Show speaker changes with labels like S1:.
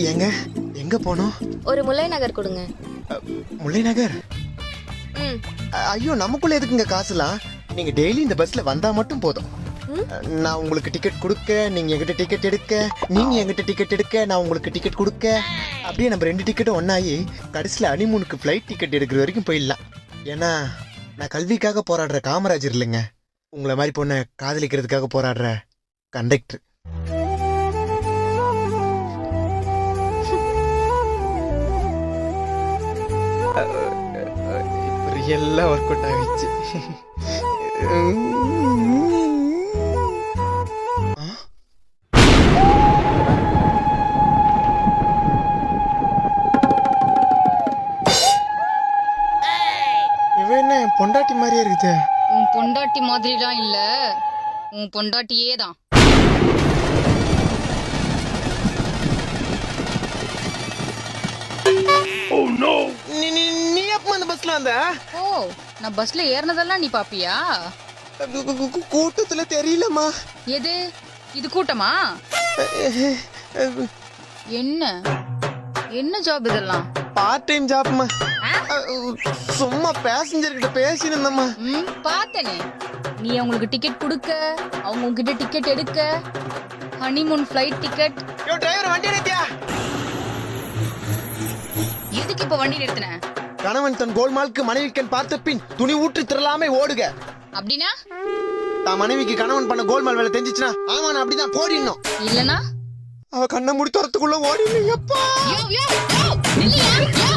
S1: எங்க எங்க போனோம்?
S2: ஒரு முல்லை நகர் கொடுங்க.
S1: முல்லை நகர்?
S2: ம்.
S1: ஐயோ, நமக்குள்ள எதுக்குங்க காசுலாம்? நீங்க டெய்லி இந்த பஸ்ல வந்தா மட்டும் போதும். நான் உங்களுக்கு டிக்கெட் கொடுக்க, நீங்க என்கிட்ட டிக்கெட் எடுக்க, நீங்க என்கிட்ட டிக்கெட் எடுக்க, நான் உங்களுக்கு டிக்கெட் கொடுக்க, அப்படியே நம்ம 2 டிக்கெட்டும் ஒன்னாயி கடைசியில் ஹனிமூனுக்கு ஃப்ளைட் டிக்கெட் எடுக்கிற வரைக்கும் போயிடலாம். ஏன்னா நான் கல்விக்காக போராடுற காமராஜர் இல்லைங்க, உங்களை மாதிரி பொண்ணை காதலிக்கிறதுக்காக போராடுற கண்டக்டர். எல்லாம் ஒர்க் அவுட் ஆகிடுச்சு. இவன் என்ன பொண்டாட்டி மாதிரியே இருக்குது?
S3: உன் பொண்டாட்டி மாதிரிலாம் இல்ல, உன் பொண்டாட்டியே தான்.
S1: நீ எப்ப அந்த பஸ்ல வந்த?
S3: ஓ, நான் பஸ்ல ஏறினதெல்லாம் நீ பாப்பியா?
S1: கூட்டத்துல தெரியலமா.
S3: எது இது கூட்டமா? என்ன என்ன ஜாப் இதெல்லாம்?
S1: பார்ட் டைம் ஜாப்மா. சும்மா பேசஞ்சர் கிட்ட பேசினேம்மா.
S3: பார்த்தனே, நீ அவங்களுக்கு டிக்கெட் கொடுக்க, அவங்க உங்ககிட்ட டிக்கெட் எடுக்க, ஹனிமூன் ஃப்ளைட் டிக்கெட்.
S1: யோ டிரைவர், வண்டி நிறுத்தியா?
S3: எதுக்கு இப்ப வண்டி நிறுத்தின?
S1: கணவன் தன் கோல்மாலுக்கு மனைவிக்கன் பார்த்த பின் துணி ஊற்றி திரளாமே ஓடுக.
S3: அப்படின்னா
S1: தான் மனைவிக்கு கணவன் பண்ண கோல்மால் வேலை தெரிஞ்சிச்சுன்னா ஆமா நான் அப்படிதான் போடிடணும்.
S3: இல்லனா
S1: அவ கண்ணை முடி துறத்துக்குள்ள ஓடினீங்கப்பா.
S3: யோ யோ யோ, நில்லையா? யோ